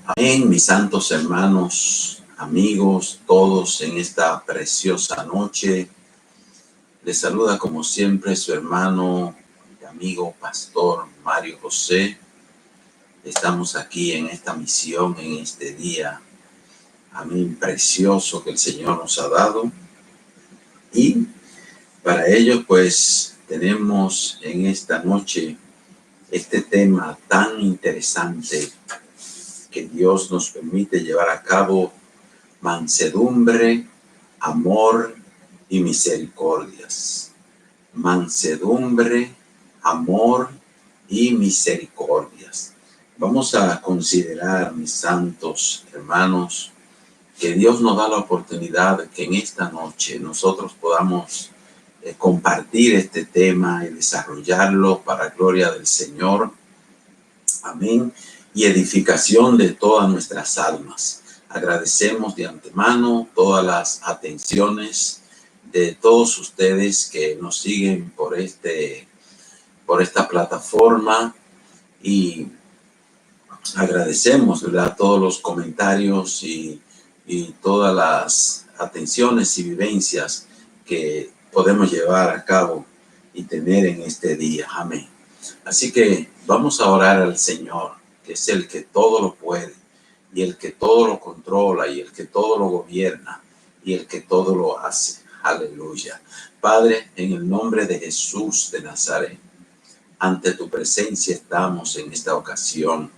Amén, mis santos hermanos, amigos, todos en esta preciosa noche. Les saluda como siempre su hermano y amigo pastor Mario José. Estamos aquí en esta misión, en este día, amén, precioso que el Señor nos ha dado. Y para ello, pues, tenemos en esta noche este tema tan interesante que Dios nos permite llevar a cabo: mansedumbre, amor y misericordias. Mansedumbre, amor y misericordias. Vamos a considerar, mis santos hermanos, que Dios nos da la oportunidad de que en esta noche nosotros podamos compartir este tema y desarrollarlo para gloria del Señor. Amén. Y edificación de todas nuestras almas. Agradecemos de antemano todas las atenciones de todos ustedes que nos siguen por esta plataforma, y agradecemos, ¿verdad?, todos los comentarios y todas las atenciones y vivencias que podemos llevar a cabo y tener en este día. Amén. Así que vamos a orar al Señor, que es el que todo lo puede, y el que todo lo controla, y el que todo lo gobierna, y el que todo lo hace. Aleluya. Padre, en el nombre de Jesús de Nazaret, ante tu presencia estamos en esta ocasión.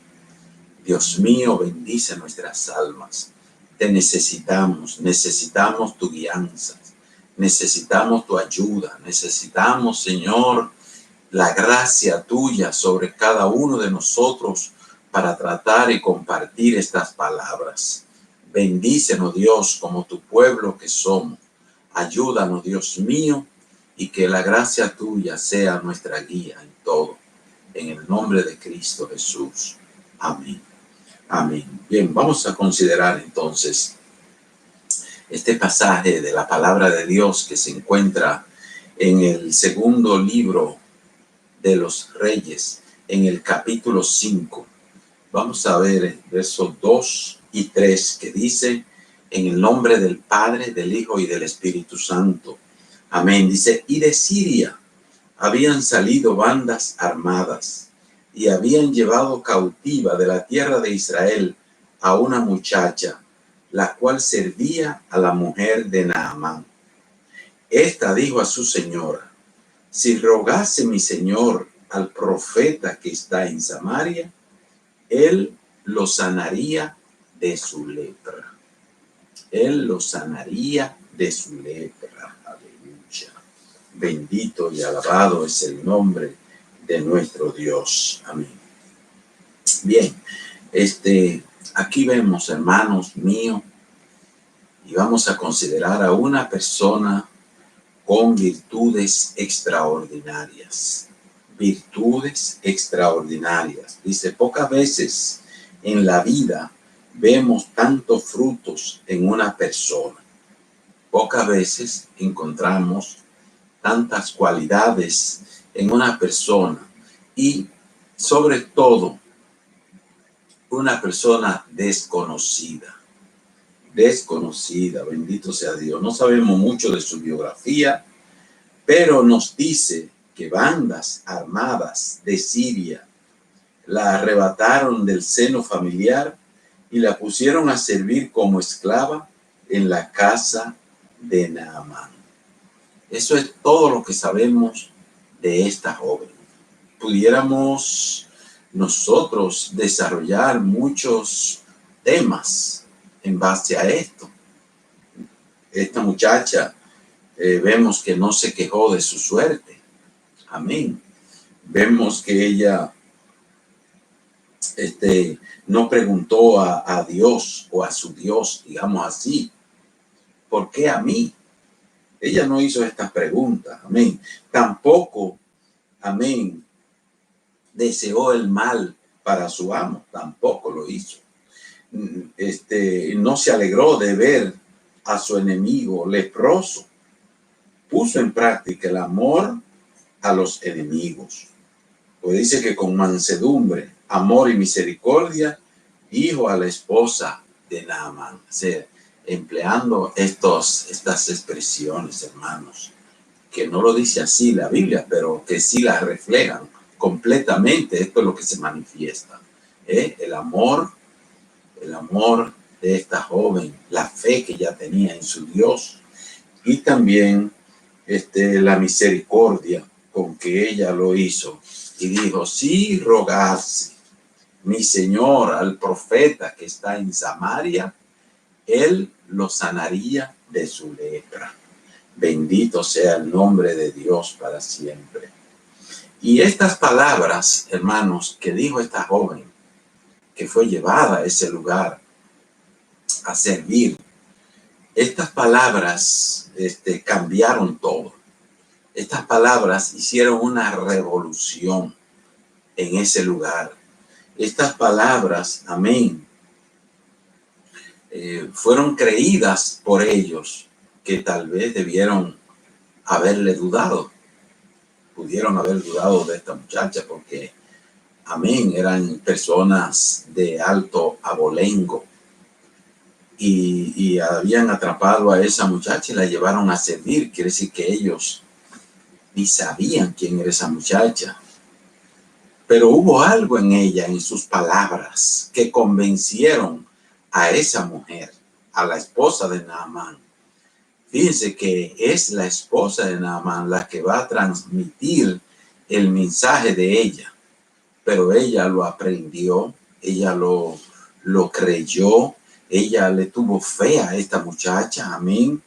Dios mío, bendice nuestras almas. Te necesitamos tu guianza, necesitamos tu ayuda, necesitamos, Señor, la gracia tuya sobre cada uno de nosotros para tratar y compartir estas palabras. Bendícenos, Dios, como tu pueblo que somos. Ayúdanos, Dios mío, y que la gracia tuya sea nuestra guía en todo. En el nombre de Cristo Jesús. Amén. Amén. Bien, vamos a considerar entonces este pasaje de la palabra de Dios que se encuentra en el segundo libro de los Reyes, en el capítulo 5. Vamos a ver el versos 2 y 3, que dice: en el nombre del Padre, del Hijo y del Espíritu Santo. Amén. Dice: y de Siria habían salido bandas armadas y habían llevado cautiva de la tierra de Israel a una muchacha, la cual servía a la mujer de Naamán. Esta dijo a su señora: si rogase mi señor al profeta que está en Samaria, él lo sanaría de su lepra. Él lo sanaría de su lepra. Aleluya. Bendito y alabado es el nombre de nuestro Dios. Amén. Bien, aquí vemos, hermanos míos, y vamos a considerar a una persona con virtudes extraordinarias. Virtudes extraordinarias. Dice: pocas veces en la vida vemos tantos frutos en una persona. Pocas veces encontramos tantas cualidades en una persona, y sobre todo una persona desconocida. Desconocida, bendito sea Dios. No sabemos mucho de su biografía, pero nos dice que bandas armadas de Siria la arrebataron del seno familiar y la pusieron a servir como esclava en la casa de Naamán. Eso es todo lo que sabemos de esta joven. Pudiéramos nosotros desarrollar muchos temas en base a esto. Esta muchacha vemos que no se quejó de su suerte. Amén. Vemos que ella no preguntó a Dios o a su Dios, digamos así: ¿por qué a mí? Ella no hizo estas preguntas. Amén. Tampoco, amén, deseó el mal para su amo. Tampoco lo hizo. No se alegró de ver a su enemigo leproso. Puso en práctica el amor a los enemigos. Pues dice que con mansedumbre, amor y misericordia dijo a la esposa de Naamán, o sea, empleando estas expresiones, hermanos, que no lo dice así la Biblia, pero que sí la reflejan completamente. Esto es lo que se manifiesta. El amor de esta joven, la fe que ella tenía en su Dios, y también la misericordia con que ella lo hizo. Y dijo, si rogase mi Señor al profeta que está en Samaria, él lo sanaría de su lepra. Bendito sea el nombre de Dios para siempre. Y estas palabras, hermanos, que dijo esta joven, que fue llevada a ese lugar a servir, estas palabras cambiaron todo. Estas palabras hicieron una revolución en ese lugar. Estas palabras, amén, fueron creídas por ellos, que tal vez debieron haberle dudado. Pudieron haber dudado de esta muchacha porque, amén, eran personas de alto abolengo y habían atrapado a esa muchacha y la llevaron a servir. Quiere decir que ellos ni sabían quién era esa muchacha. Pero hubo algo en ella, en sus palabras, que convencieron a esa mujer, a la esposa de Naamán. Fíjense que es la esposa de Naamán la que va a transmitir el mensaje de ella. Pero ella lo aprendió, ella lo creyó, ella le tuvo fe a esta muchacha, amén,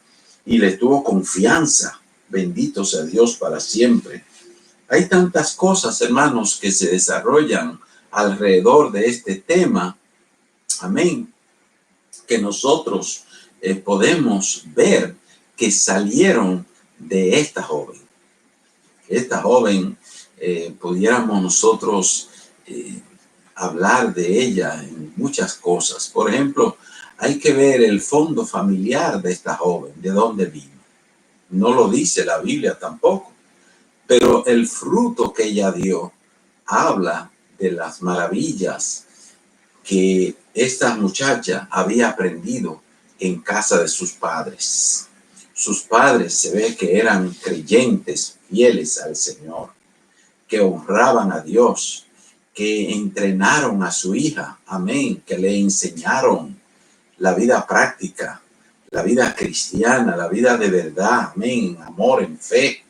y le tuvo confianza. Bendito sea Dios para siempre. Hay tantas cosas, hermanos, que se desarrollan alrededor de este tema, amén, que nosotros podemos ver que salieron de esta joven. Esta joven, pudiéramos nosotros hablar de ella en muchas cosas. Por ejemplo, hay que ver el fondo familiar de esta joven, de dónde vino. No lo dice la Biblia tampoco, pero el fruto que ella dio habla de las maravillas que esta muchacha había aprendido en casa de sus padres. Sus padres se ve que eran creyentes, fieles al Señor, que honraban a Dios, que entrenaron a su hija, amén, que le enseñaron la vida práctica, la vida cristiana, la vida de verdad, amén, en amor, en fe.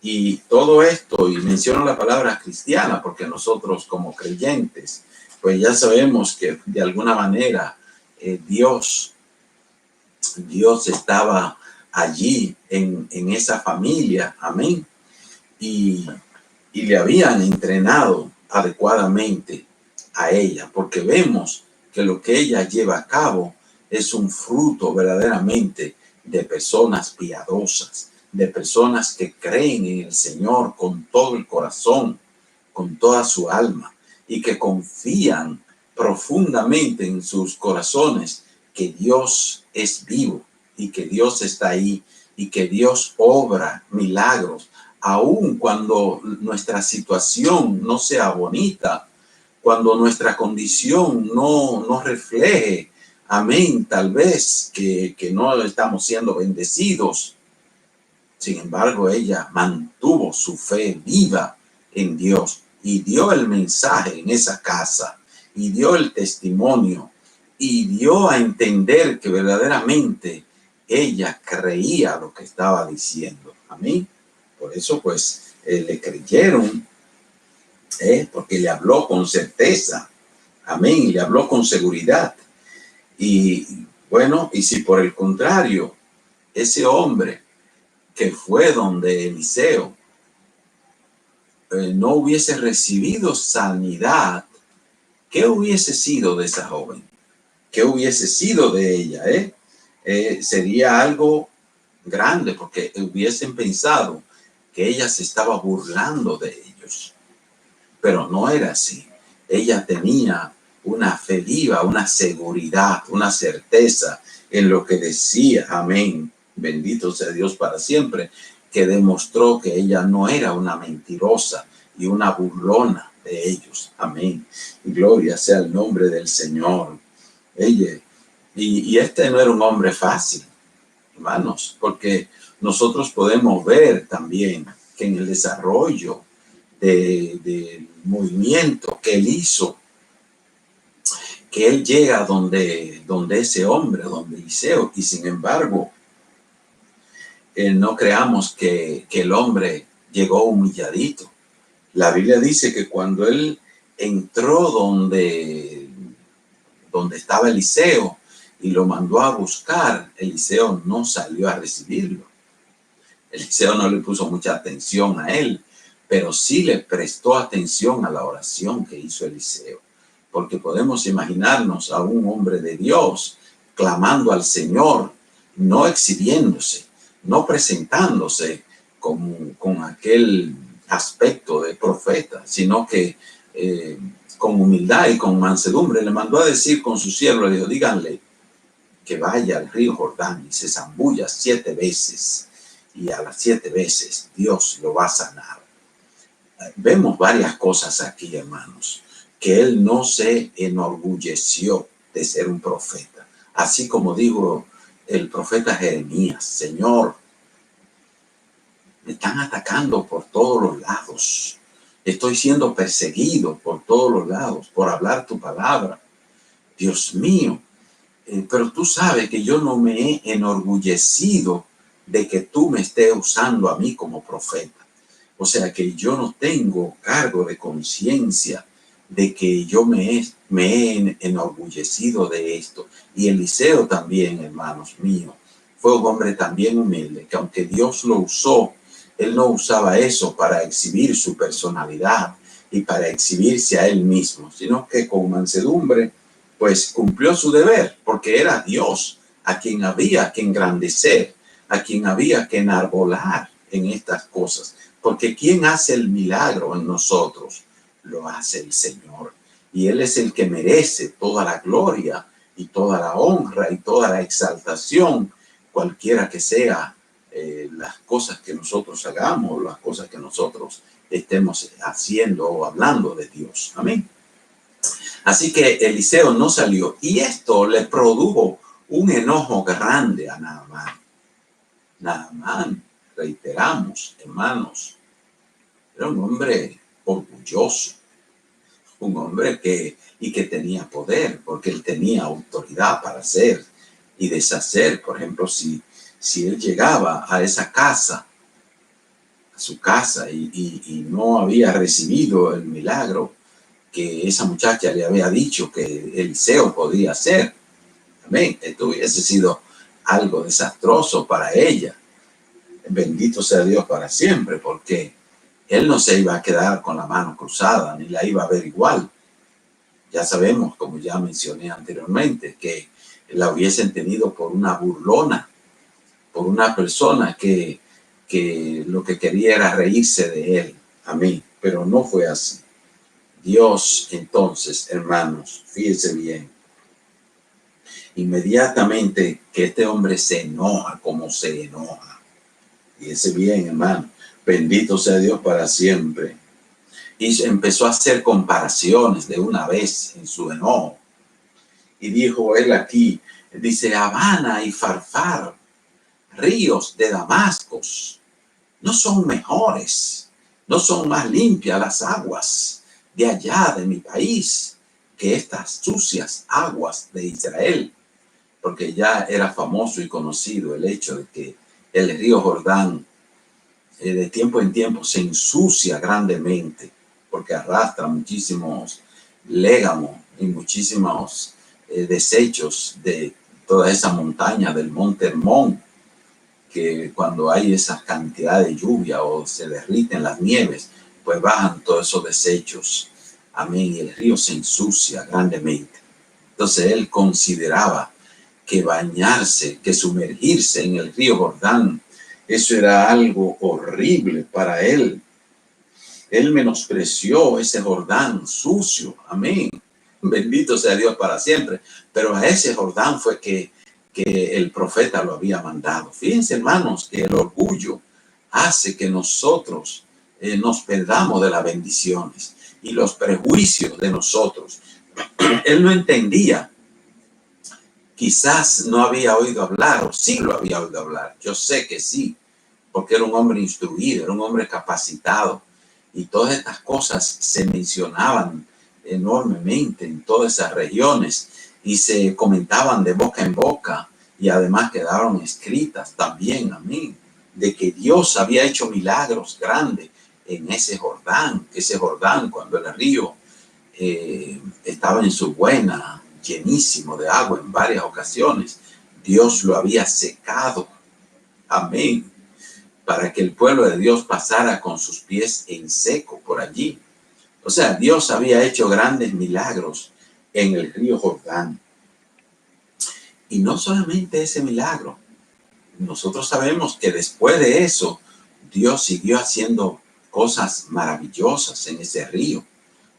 Y todo esto, y menciono la palabra cristiana porque nosotros como creyentes, pues ya sabemos que de alguna manera Dios estaba allí en esa familia, amén, y le habían entrenado adecuadamente a ella, porque vemos que lo que ella lleva a cabo es un fruto verdaderamente de personas piadosas, de personas que creen en el Señor con todo el corazón, con toda su alma, y que confían profundamente en sus corazones que Dios es vivo y que Dios está ahí y que Dios obra milagros, aun cuando nuestra situación no sea bonita, cuando nuestra condición no refleje, amén, tal vez que no estamos siendo bendecidos. Sin embargo, ella mantuvo su fe viva en Dios y dio el mensaje en esa casa y dio el testimonio y dio a entender que verdaderamente ella creía lo que estaba diciendo. Amén. Por eso, pues, le creyeron, porque le habló con certeza. Amén. Le habló con seguridad. Y bueno, y si por el contrario, ese hombre que fue donde Eliseo no hubiese recibido sanidad, ¿qué hubiese sido de esa joven? ¿Qué hubiese sido de ella? Sería algo grande, porque hubiesen pensado que ella se estaba burlando de ellos. Pero no era así. Ella tenía una fe viva, una seguridad, una certeza en lo que decía. Amén. Bendito sea Dios para siempre, que demostró que ella no era una mentirosa y una burlona de ellos. Amén. Gloria sea el nombre del Señor. Ella, y este no era un hombre fácil, hermanos, porque nosotros podemos ver también que en el desarrollo del movimiento que él hizo, que él llega donde ese hombre, donde Eliseo, y sin embargo, no creamos que el hombre llegó humilladito. La Biblia dice que cuando él entró donde estaba Eliseo y lo mandó a buscar, Eliseo no salió a recibirlo. Eliseo no le puso mucha atención a él, pero sí le prestó atención a la oración que hizo Eliseo. Porque podemos imaginarnos a un hombre de Dios clamando al Señor, no exhibiéndose, no presentándose con aquel aspecto de profeta, sino que con humildad y con mansedumbre le mandó a decir con su siervo, le dijo, díganle que vaya al río Jordán y se zambulla 7 veces, y a las 7 veces Dios lo va a sanar. Vemos varias cosas aquí, hermanos, que él no se enorgulleció de ser un profeta. Así como dijo el profeta Jeremías, Señor, me están atacando por todos los lados. Estoy siendo perseguido por todos los lados por hablar tu palabra. Dios mío, pero tú sabes que yo no me he enorgullecido de que tú me estés usando a mí como profeta. O sea que yo no tengo cargo de conciencia de que yo me he enorgullecido de esto. Y Eliseo también, hermanos míos, fue un hombre también humilde, que aunque Dios lo usó, él no usaba eso para exhibir su personalidad y para exhibirse a él mismo, sino que con mansedumbre, pues cumplió su deber, porque era Dios a quien había que engrandecer, a quien había que enarbolar en estas cosas. Porque ¿quién hace el milagro en nosotros? Lo hace el Señor. Y Él es el que merece toda la gloria y toda la honra y toda la exaltación, cualquiera que sea las cosas que nosotros hagamos, las cosas que nosotros estemos haciendo o hablando de Dios. Amén. Así que Eliseo no salió, y esto le produjo un enojo grande a Naamán. Naamán, reiteramos, hermanos, era un hombre orgulloso, un hombre que tenía poder, porque él tenía autoridad para hacer y deshacer. Por ejemplo, si él llegaba a esa casa, a su casa, y no había recibido el milagro que esa muchacha le había dicho que Eliseo podía hacer, amén, esto hubiese sido algo desastroso para ella. Bendito sea Dios para siempre, porque él no se iba a quedar con la mano cruzada, ni la iba a ver igual. Ya sabemos, como ya mencioné anteriormente, que la hubiesen tenido por una burlona, por una persona que lo que quería era reírse de él. Amén. Pero no fue así. Dios, entonces, hermanos, fíjense bien, inmediatamente que este hombre se enoja, como se enoja. Fíjense bien, hermano, bendito sea Dios para siempre. Y empezó a hacer comparaciones de una vez en su enojo. Y dijo él aquí, dice, Habana y Farfar, ríos de Damascus, no son mejores, no son más limpias las aguas de allá de mi país que estas sucias aguas de Israel. Porque ya era famoso y conocido el hecho de que el río Jordán de tiempo en tiempo se ensucia grandemente, porque arrastra muchísimos légamos y muchísimos desechos de toda esa montaña del Monte Hermón, que cuando hay esa cantidad de lluvia o se derriten las nieves, pues bajan todos esos desechos. Amén. Y el río se ensucia grandemente. Entonces él consideraba que bañarse, que sumergirse en el río Jordán, eso era algo horrible para él. Él menospreció ese Jordán sucio. Amén. Bendito sea Dios para siempre. Pero a ese Jordán fue que el profeta lo había mandado. Fíjense, hermanos, que el orgullo hace que nosotros nos perdamos de las bendiciones. y los prejuicios de nosotros. Él no entendía. Quizás no había oído hablar, o sí lo había oído hablar. Yo sé que sí, porque era un hombre instruido, era un hombre capacitado. Y todas estas cosas se mencionaban enormemente en todas esas regiones y se comentaban de boca en boca y además quedaron escritas también, amén, de que Dios había hecho milagros grandes en ese Jordán cuando el río estaba en su buena, llenísimo de agua en varias ocasiones. Dios lo había secado, amén, para que el pueblo de Dios pasara con sus pies en seco por allí. O sea, Dios había hecho grandes milagros en el río Jordán. Y no solamente ese milagro. Nosotros sabemos que después de eso, Dios siguió haciendo cosas maravillosas en ese río.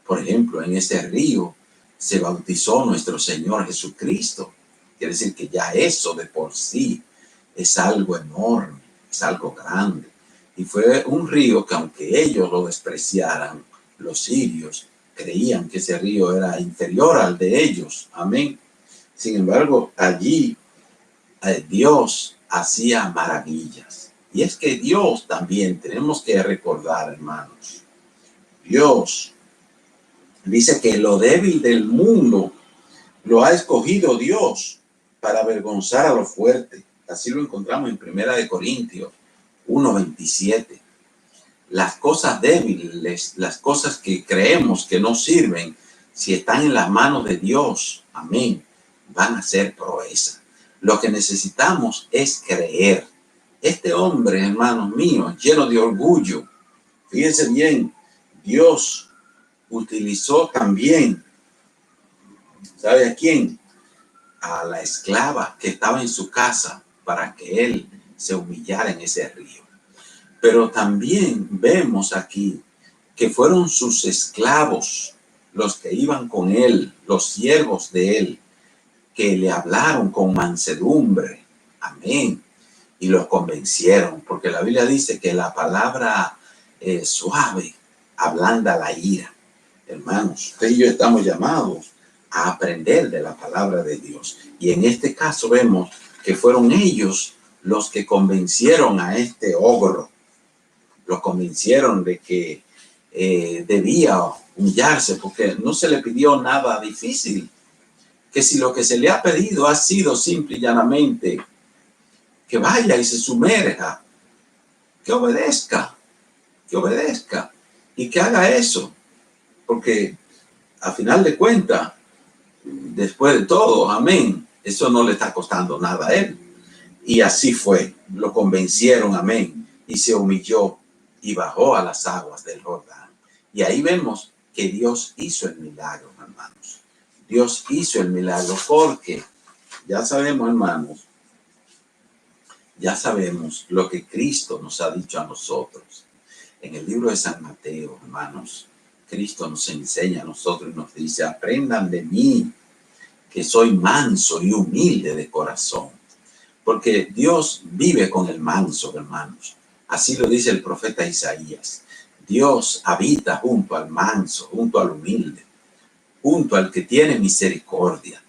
Por ejemplo, en ese río se bautizó nuestro Señor Jesucristo. Quiere decir que ya eso de por sí es algo enorme, es algo grande. Y fue un río que, aunque ellos lo despreciaran, los sirios creían que ese río era inferior al de ellos. Amén. Sin embargo, allí Dios hacía maravillas. Y es que Dios también, tenemos que recordar, hermanos, Dios dice que lo débil del mundo lo ha escogido Dios para avergonzar a lo fuerte. Así lo encontramos en 1 Corintios 1:27. Las cosas débiles, las cosas que creemos que no sirven, si están en las manos de Dios, amén, van a ser proeza. Lo que necesitamos es creer. Este hombre, hermanos míos, lleno de orgullo, fíjense bien, Dios utilizó también, ¿sabe a quién? A la esclava que estaba en su casa para que él se humillara en ese río. Pero también vemos aquí que fueron sus esclavos los que iban con él, los siervos de él, que le hablaron con mansedumbre. Amén. Y los convencieron, porque la Biblia dice que la palabra suave ablanda la ira. Hermanos, usted y yo estamos llamados a aprender de la palabra de Dios. Y en este caso vemos que fueron ellos los que convencieron a este ogro. Los convencieron de que debía humillarse porque no se le pidió nada difícil. Que si lo que se le ha pedido ha sido simple y llanamente que vaya y se sumerja, que obedezca y que haga eso. Porque a final de cuentas, después de todo, amén, eso no le está costando nada a él. Y así fue, lo convencieron, amén, y se humilló y bajó a las aguas del Jordán. Y ahí vemos que Dios hizo el milagro, hermanos. Dios hizo el milagro porque ya sabemos, hermanos, ya sabemos lo que Cristo nos ha dicho a nosotros. En el libro de San Mateo, hermanos, Cristo nos enseña a nosotros y nos dice, aprendan de mí, que soy manso y humilde de corazón. Porque Dios vive con el manso, hermanos. Así lo dice el profeta Isaías. Dios habita junto al manso, junto al humilde, junto al que tiene misericordia.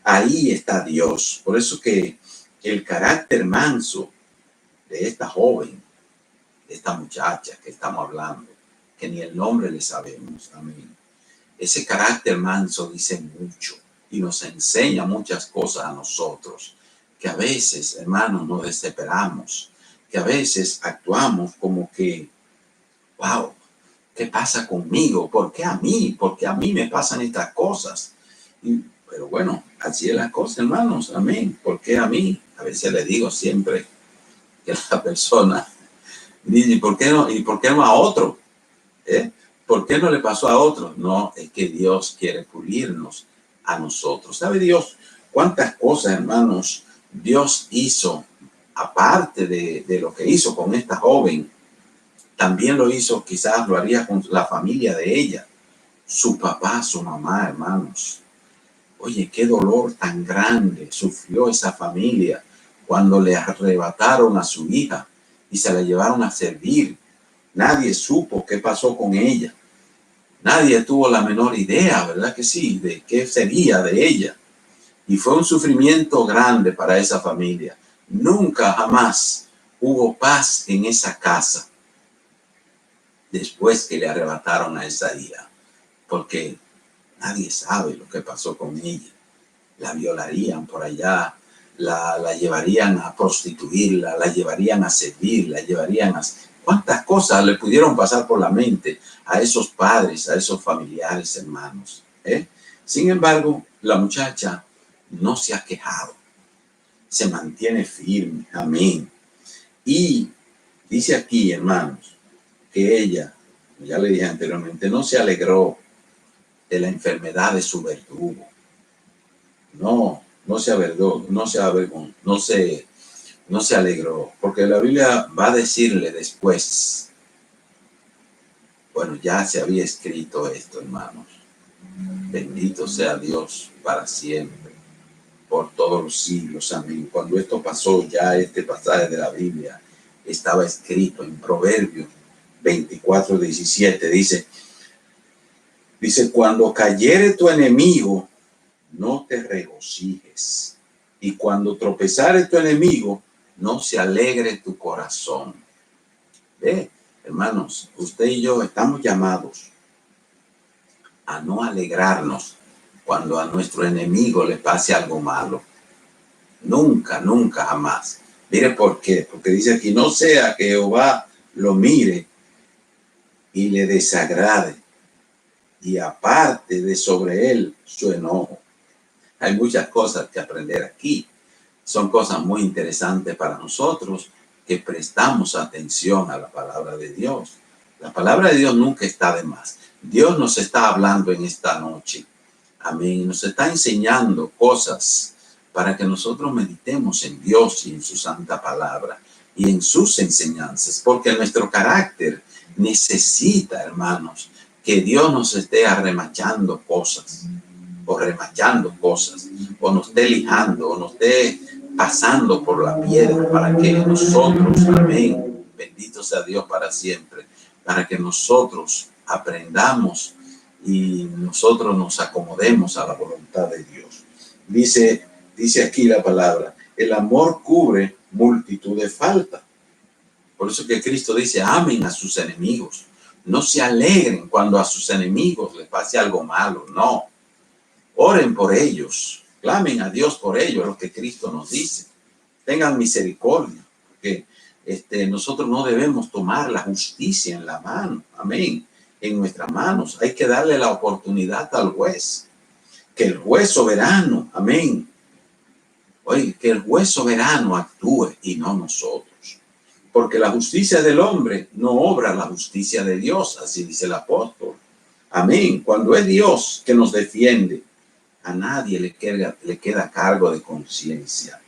Ahí está Dios. Por eso que el carácter manso de esta joven, de esta muchacha que estamos hablando, que ni el nombre le sabemos, amén. Ese carácter manso dice mucho y nos enseña muchas cosas a nosotros, que a veces, hermanos, nos desesperamos, que a veces actuamos como que, wow, ¿qué pasa conmigo? ¿Por qué a mí? ¿Por qué a mí me pasan estas cosas? Pero bueno, así es la cosa, hermanos, amén. ¿Por qué a mí? A veces le digo siempre que la persona dice, ¿y por qué no a otro? ¿Por qué no le pasó a otro? No, es que Dios quiere pulirnos a nosotros. ¿Sabe Dios cuántas cosas, hermanos, Dios hizo? Aparte de lo que hizo con esta joven, también lo hizo, quizás lo haría con la familia de ella, su papá, su mamá, hermanos. Oye, qué dolor tan grande sufrió esa familia cuando le arrebataron a su hija y se la llevaron a servir. Nadie supo qué pasó con ella. Nadie tuvo la menor idea, ¿verdad que sí?, de qué sería de ella. Y fue un sufrimiento grande para esa familia. Nunca jamás hubo paz en esa casa después que le arrebataron a esa hija, porque nadie sabe lo que pasó con ella. La violarían por allá, la llevarían a prostituirla, la llevarían a servir, la llevarían a... ¿Cuántas cosas le pudieron pasar por la mente a esos padres, a esos familiares, hermanos? Sin embargo, la muchacha no se ha quejado, se mantiene firme, amén. Y dice aquí, hermanos, que ella, ya le dije anteriormente, no se alegró de la enfermedad de su verdugo. No se avergonzó, no se alegró, porque la Biblia va a decirle después, bueno, ya se había escrito esto, hermanos. Bendito sea Dios para siempre, por todos los siglos, amén. Cuando esto pasó, ya este pasaje de la Biblia estaba escrito en Proverbios 24:17, dice, cuando cayere tu enemigo, no te regocijes, y cuando tropezare tu enemigo, no se alegre tu corazón. Ve, hermanos, usted y yo estamos llamados a no alegrarnos cuando a nuestro enemigo le pase algo malo. Nunca, nunca, jamás. Mire por qué. Porque dice aquí, no sea que Jehová lo mire y le desagrade y aparte de sobre él su enojo. Hay muchas cosas que aprender aquí. Son cosas muy interesantes para nosotros que prestamos atención a la palabra de Dios. La palabra de Dios nunca está de más. Dios nos está hablando en esta noche. Amén. Nos está enseñando cosas para que nosotros meditemos en Dios y en su santa palabra y en sus enseñanzas, porque nuestro carácter necesita, hermanos, que Dios nos esté arremachando cosas, o remachando cosas, o nos esté lijando, o nos esté pasando por la piedra para que nosotros, amén, bendito sea Dios para siempre, para que nosotros aprendamos y nosotros nos acomodemos a la voluntad de Dios. Dice aquí la palabra, el amor cubre multitud de faltas. Por eso que Cristo dice, amen a sus enemigos. No se alegren cuando a sus enemigos les pase algo malo, no. Oren por ellos, clamen a Dios por ellos, es lo que Cristo nos dice. Tengan misericordia, porque nosotros no debemos tomar la justicia en la mano, amén, en nuestras manos. Hay que darle la oportunidad al juez, que el juez soberano, amén, oye, que el juez soberano actúe y no nosotros. Porque la justicia del hombre no obra la justicia de Dios, así dice el apóstol. Amén. Cuando es Dios que nos defiende, a nadie le queda cargo de conciencia.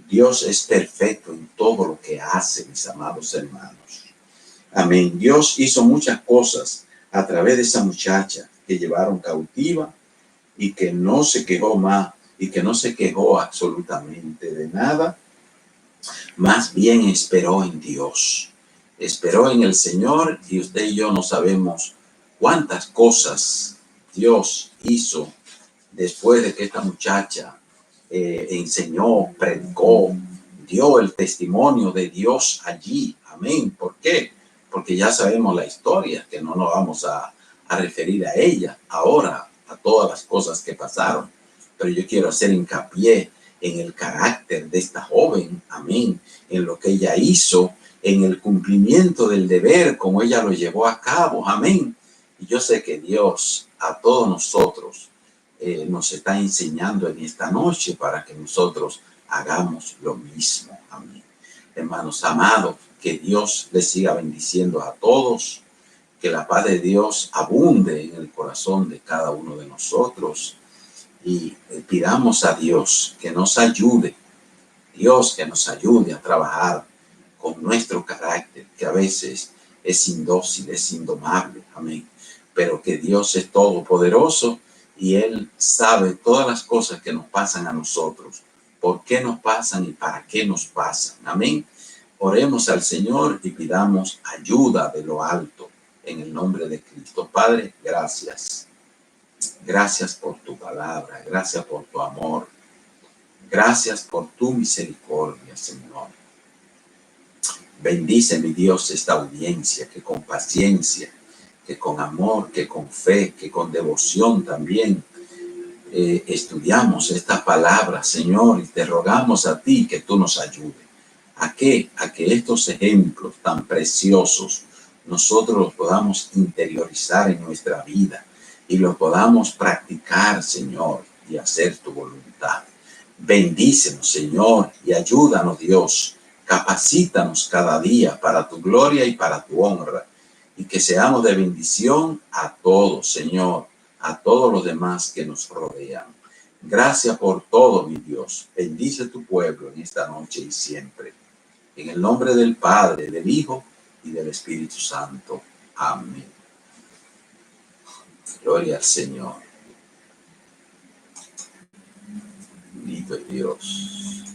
Dios es perfecto en todo lo que hace, mis amados hermanos. Amén. Dios hizo muchas cosas a través de esa muchacha que llevaron cautiva y que no se quejó más y que no se quejó absolutamente de nada. Más bien esperó en Dios, esperó en el Señor, y usted y yo no sabemos cuántas cosas Dios hizo después de que esta muchacha enseñó, predicó, dio el testimonio de Dios allí. Amén. ¿Por qué? Porque ya sabemos la historia, que no nos vamos a referir a ella ahora, a todas las cosas que pasaron. Pero yo quiero hacer hincapié en el carácter de esta joven, amén, en lo que ella hizo, en el cumplimiento del deber, como ella lo llevó a cabo, amén. Y yo sé que Dios a todos nosotros nos está enseñando en esta noche para que nosotros hagamos lo mismo, amén. Hermanos amados, que Dios les siga bendiciendo a todos, que la paz de Dios abunde en el corazón de cada uno de nosotros. Y pidamos a Dios que nos ayude, Dios que nos ayude a trabajar con nuestro carácter, que a veces es indócil, es indomable, amén. Pero que Dios es todopoderoso y Él sabe todas las cosas que nos pasan a nosotros, por qué nos pasan y para qué nos pasan, amén. Oremos al Señor y pidamos ayuda de lo alto en el nombre de Cristo. Padre, gracias. Gracias por tu palabra, gracias por tu amor, gracias por tu misericordia, Señor. Bendice, mi Dios, esta audiencia, que con paciencia, que con amor, que con fe, que con devoción también estudiamos esta palabra, Señor, y te rogamos a ti que tú nos ayudes. ¿A qué? A que estos ejemplos tan preciosos nosotros los podamos interiorizar en nuestra vida y los podamos practicar, Señor, y hacer tu voluntad. Bendícenos, Señor, y ayúdanos, Dios. Capacítanos cada día para tu gloria y para tu honra, y que seamos de bendición a todos, Señor, a todos los demás que nos rodean. Gracias por todo, mi Dios. Bendice tu pueblo en esta noche y siempre. En el nombre del Padre, del Hijo y del Espíritu Santo. Amén. Gloria al Señor. Bendito es Dios.